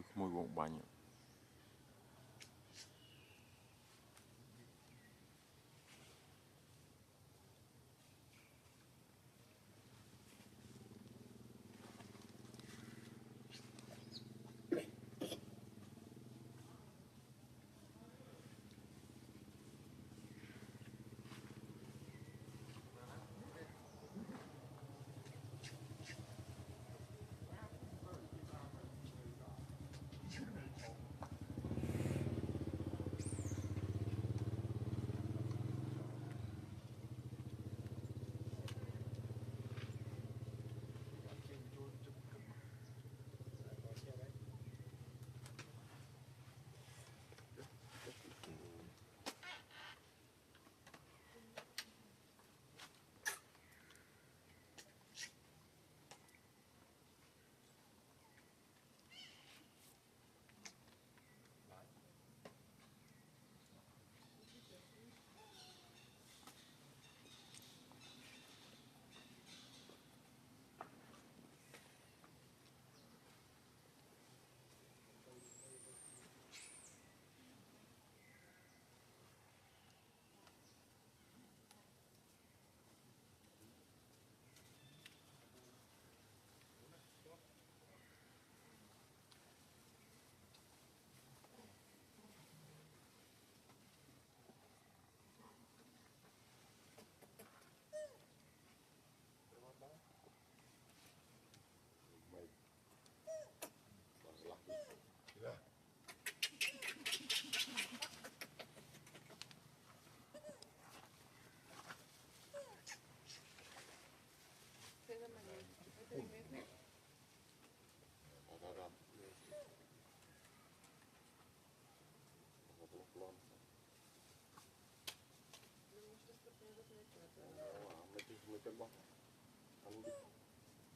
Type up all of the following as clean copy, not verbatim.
ขโมยวงบัญ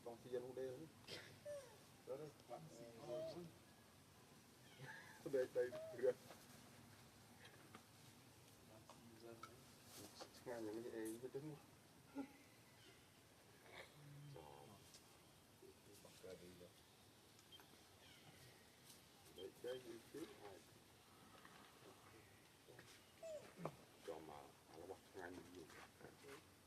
ต้องเทียนหูเดียวแล้วได้ได้เรืองานอย่างนี้เองไม่ถึงได้ยืดcho mà nó bắt ngay nhiều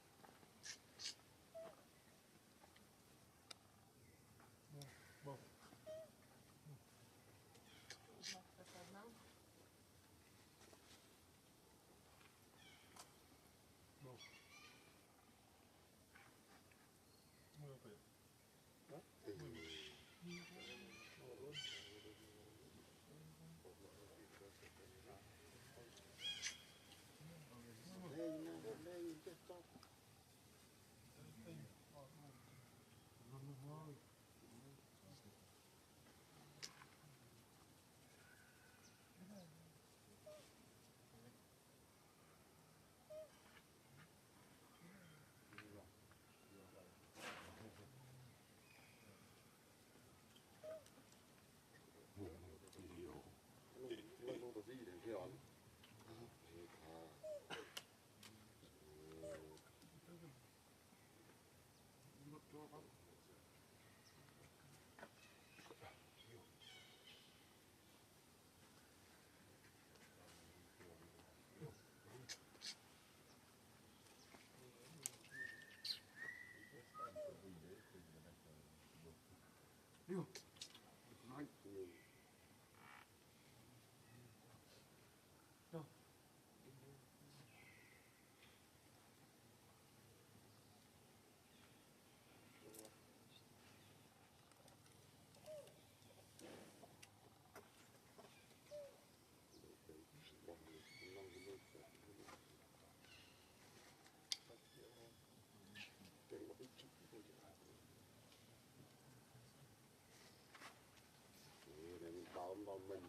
mình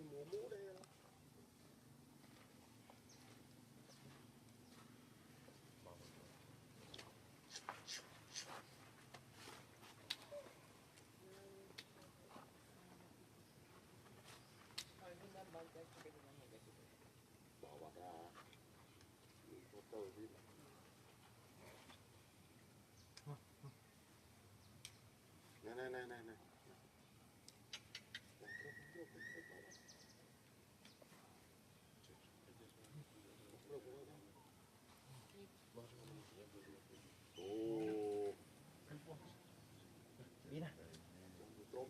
mũ mũ đây bỏ vào ra tôi đi này ồ đi nè tôm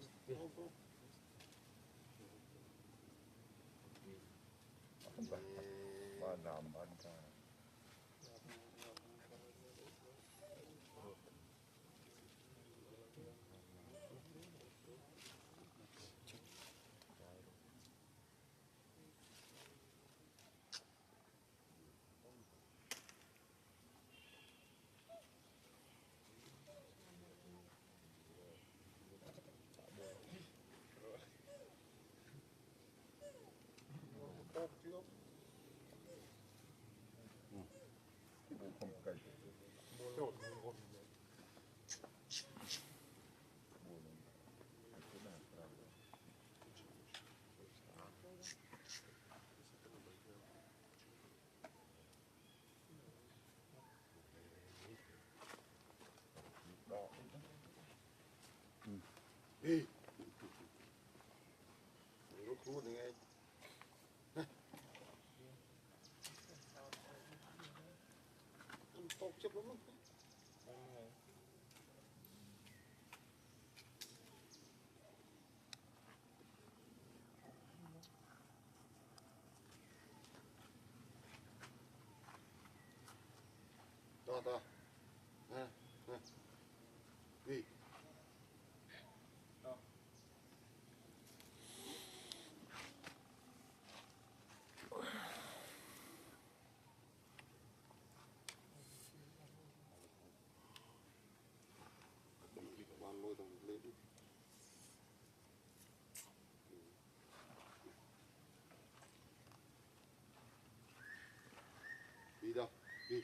ba làm ăn ta tôm chưa cũng không cây rồi đó đi lúc luôn này nghe tôm chụp lắm to nè đi bạn lôi thằng lên đi đi đâu đi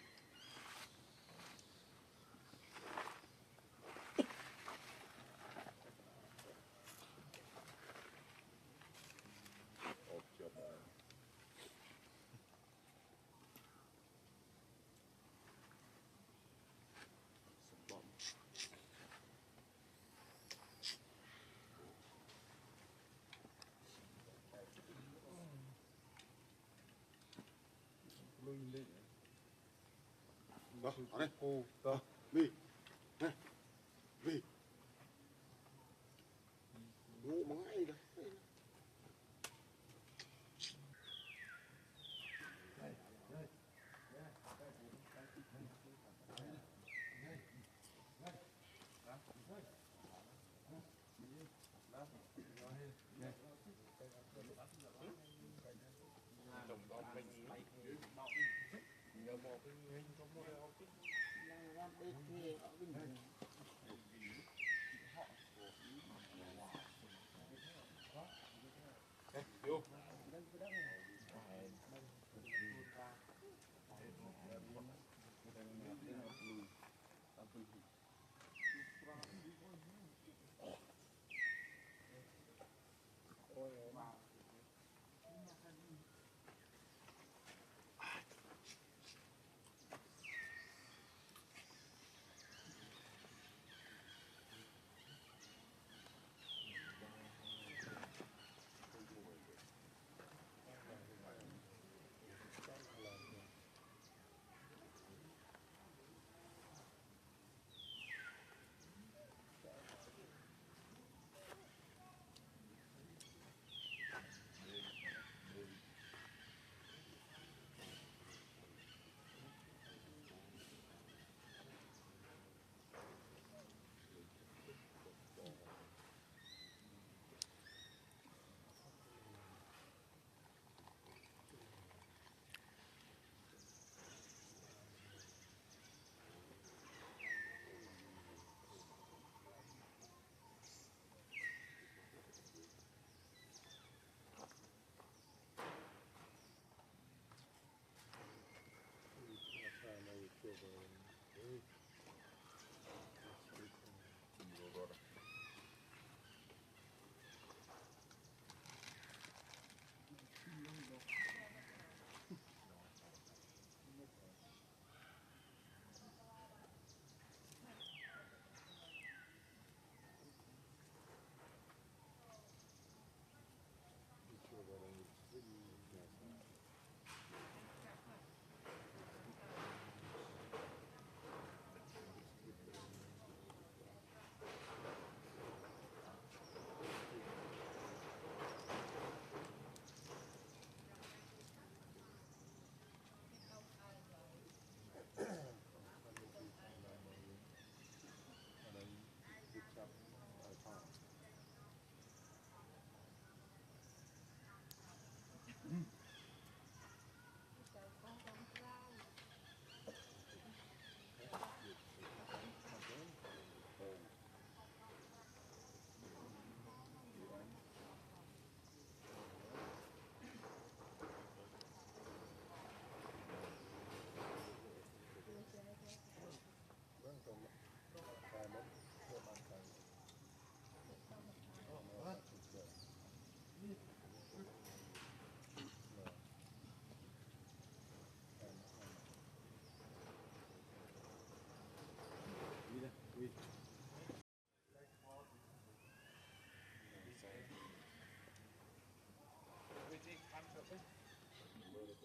ốp cho bà bọn lưng đi đó ở đây cô ta đi nè đi ngủ mà ngay đây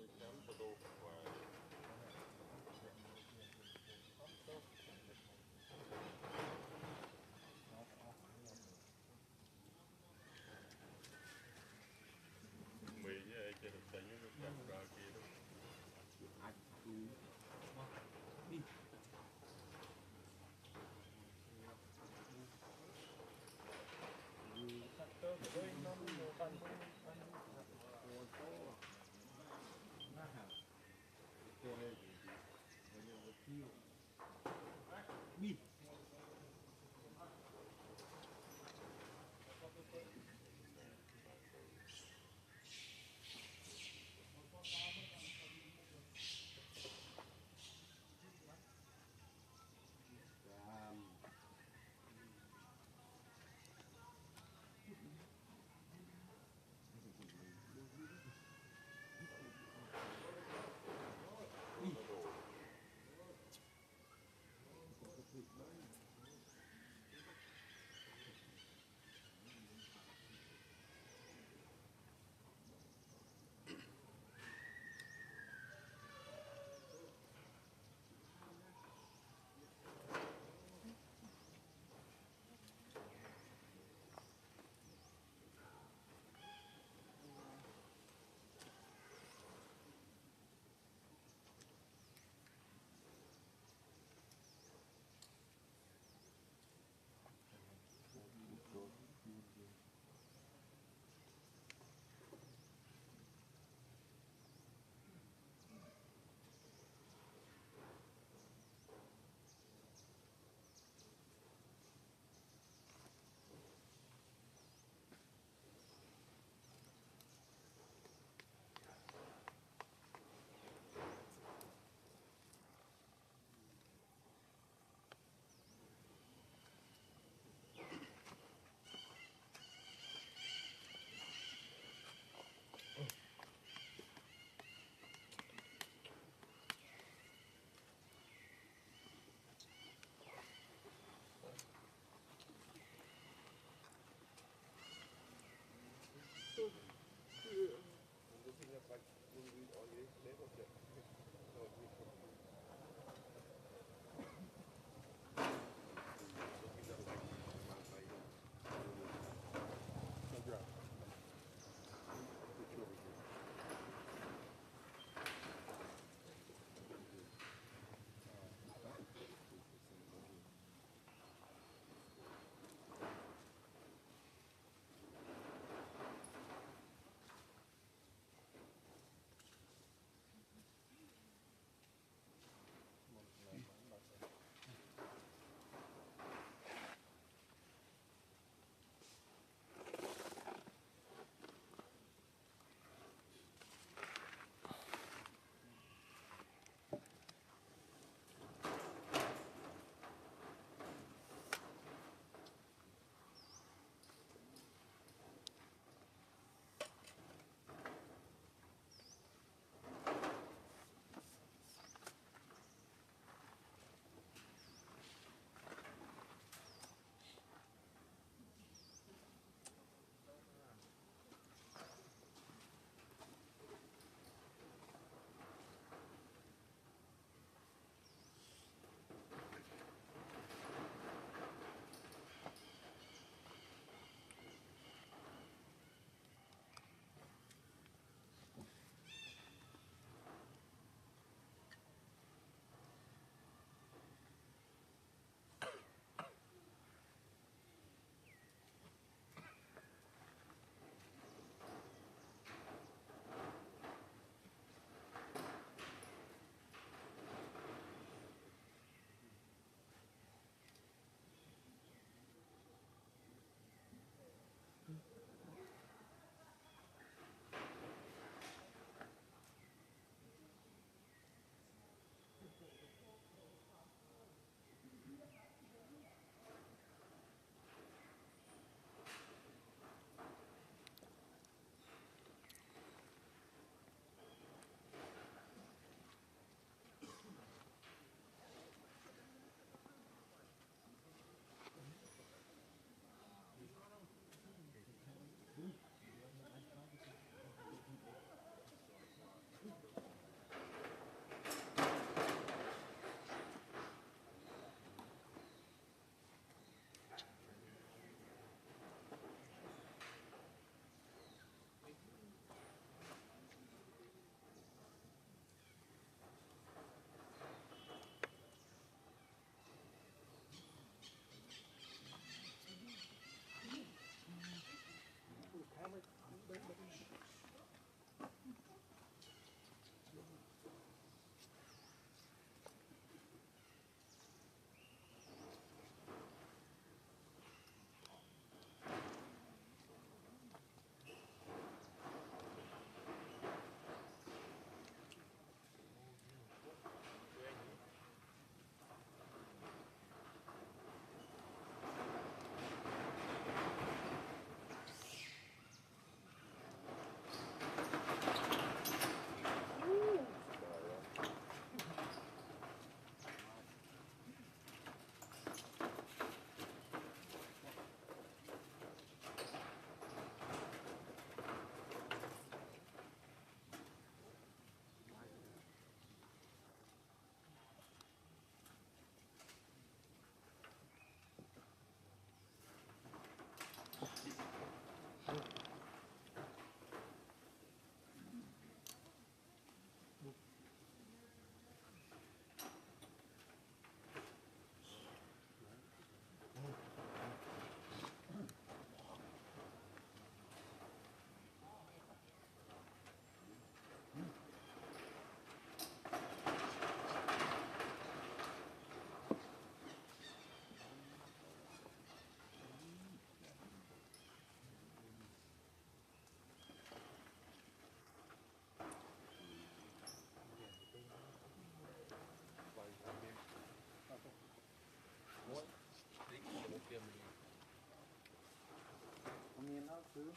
Hãy subscribe cho kênh Ghiền Mì Gõ để không bỏ lỡ những video hấp dẫn chứ.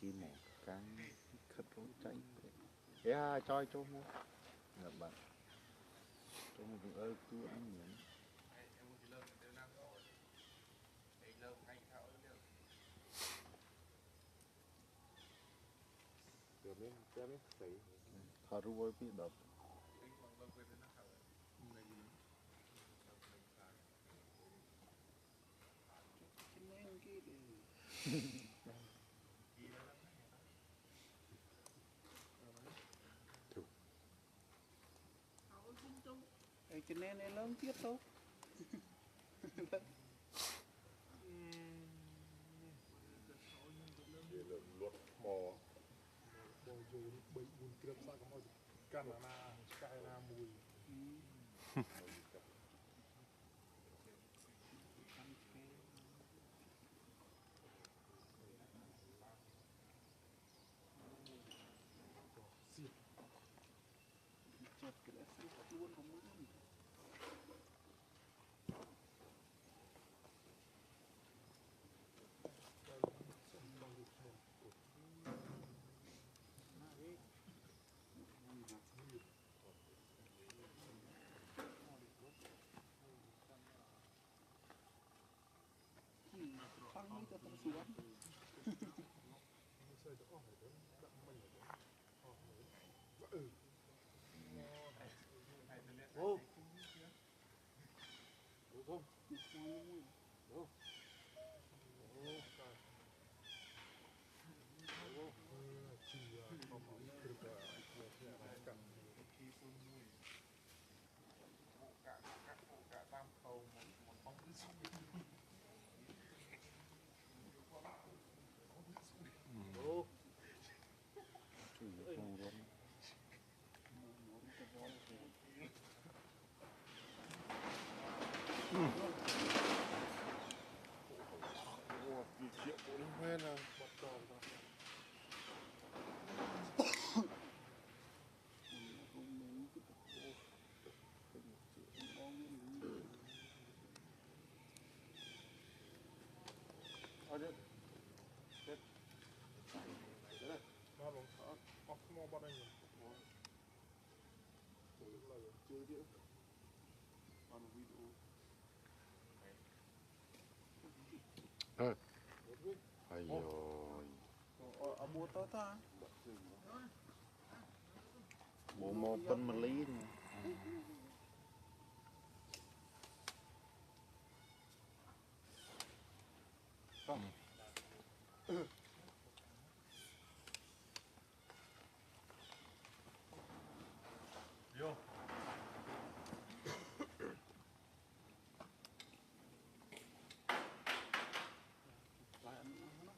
Cái mỏ cái khất rốn chạy ya choi cho mua là bạn cho một cái ơi tu anh nhỉ haru boy pi dap cho nên nó lớn tiếp thôi. Luật mò. Bồi dù bị buồn kiếp sao có một căn là cái là mùi. Chợt cái là sút luôn không muốn. Khăn đi cho tao xuống. Ô. Ô. Ô. chủ không luôn Chuyện của nó quen là bật tròn thôi. chơi đi còn video Ôi dồi. ở mua tới ta Bộ mô phân mà lý nè. Vô. lại ăn nó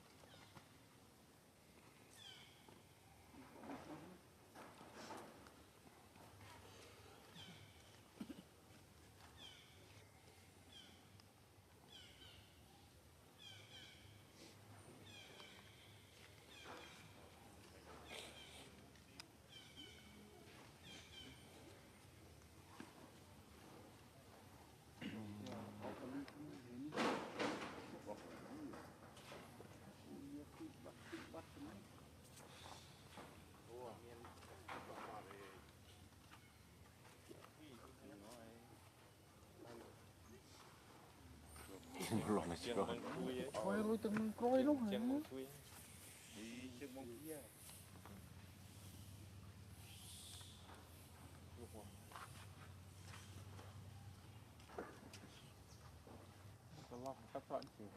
Lòng này chưa. Thôi rồi từng coi lúc này. Có lòng cắt sọn chịu.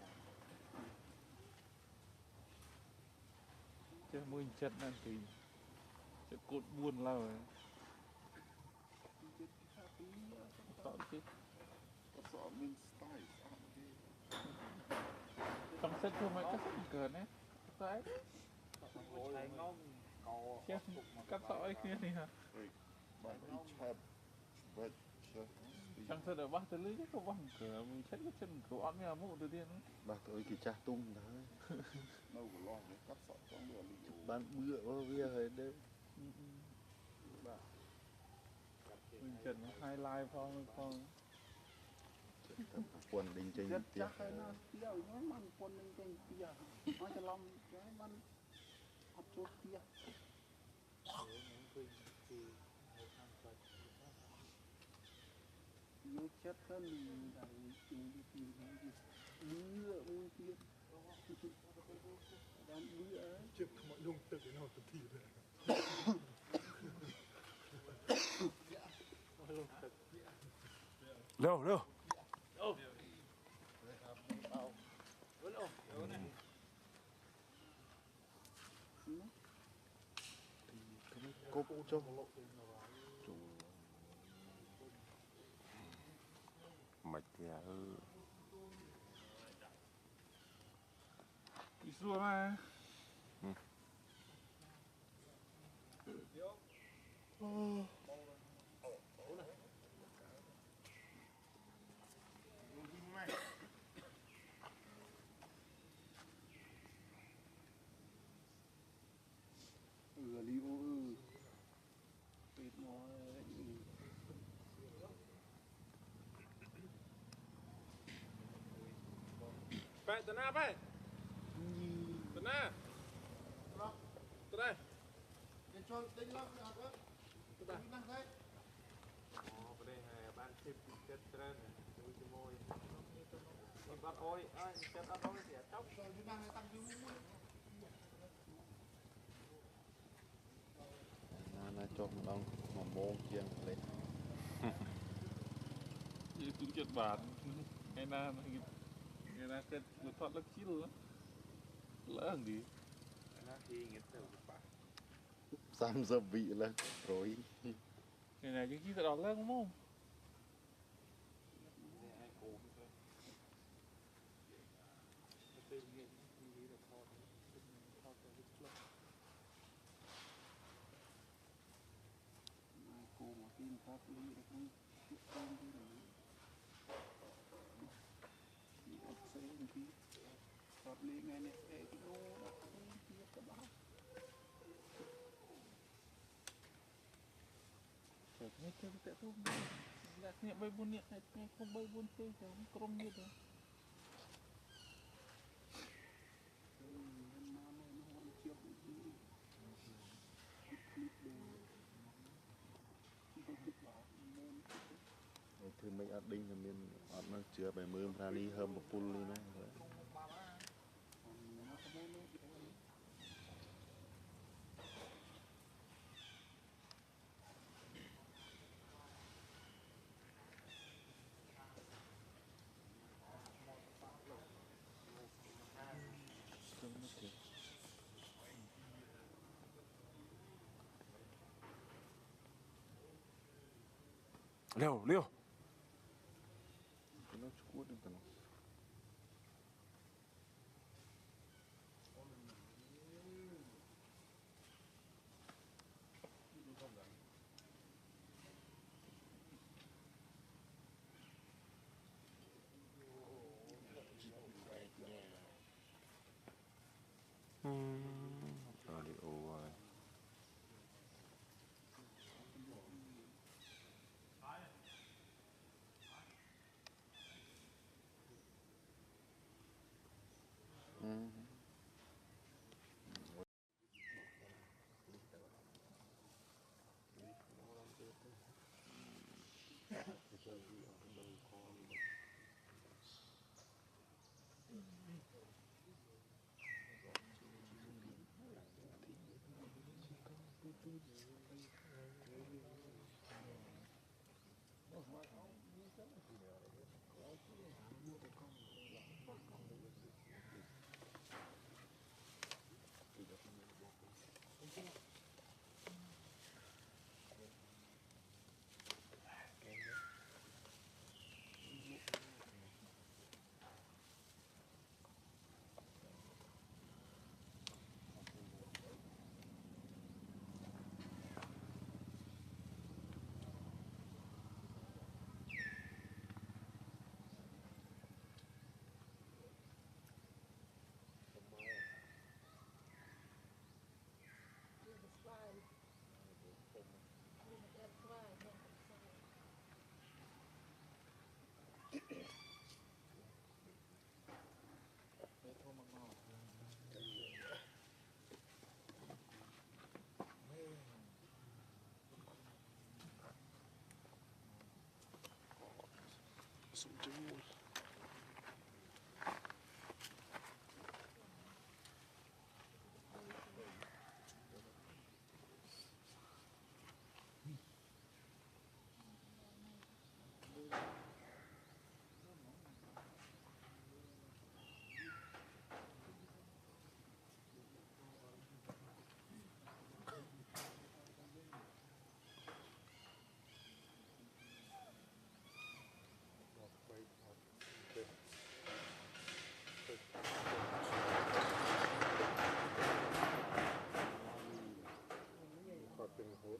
Chứ môi chất nên thì sẽ cột buồn lao rồi. Sọn chứ. có mình style Trong sân thương mại cắt sọn cờ đấy. Đấy. Chứ cắt sọn ấy kia thì hả? Chẳng sợ ở bác tới lưới có bằng cửa mình chết cái chân của ấm nhà mụ từ tiên. Bác tôi kỳ cha tung đấy. đâu có lo cắt sọ trong bữa Bán bữa bao bia rồi đấy. Mình trần nó highlight phong. Quần đình trình rất tiếc. chắc cái nó tiêu nóมันคนนึงเป็นเปียnóจะลองcáiมันhọc chút tia vô chất hơn đại chúng đi tìm bữa muôn tia đám bữa Chụp mọi lung tự cái nào tự thì rồi. Đâu đâu. Cốp cho. Mạch nhà ư. Đi xua mà. đi ô ít nó Bạn tận nào vậy? Tận nào? Tận đây. Để cho tính lắm hạt đó. Tận đây. Tính năng đấy. Ở đây là ban xếp chất trơn đôi cái môi mình bắt ôi ơi chất bắt ôi thì tóc Rồi tính năng này tăng dữ mũi. Nó cho đông mà môn chiên lên. Như cũng chuyện bản ngày nào cái một thoát lắc chi luôn lỡ hàng gì nó thì nghĩa từ bạn 30 vị lên rồi. ngày này những chi sẽ đón lên đúng không ai cố cô mà tin pháp lý được không chuyện tên đi rồi đi ấp xe một tí pháp lý ngày này xe cái ô đã không biết cái đó phải nghe chơi cái tụi là nghe bay buôn nhẹ hay nghe không bay buôn chơi thì không crom như thế em mà nó hoàn chiếc đi clip đồ không thích bảo mua thứ mấy ở đinh thì mình ở nó chưa bài mưa ra đi hơn một pul luôn đấy Leo, Leo. nó cuốn được tao Radio rồi.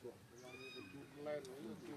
lên với chịu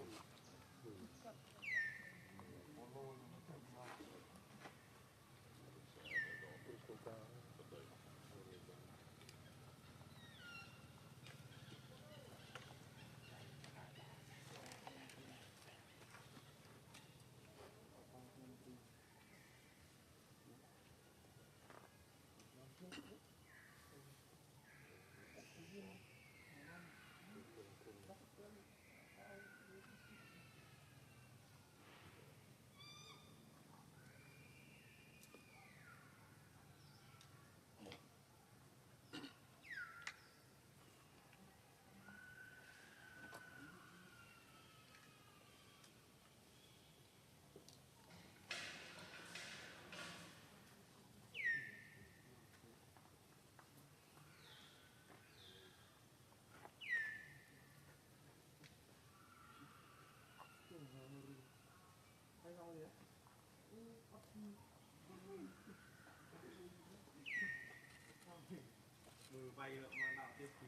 mười bay mà đạo tiếp thì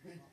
Bên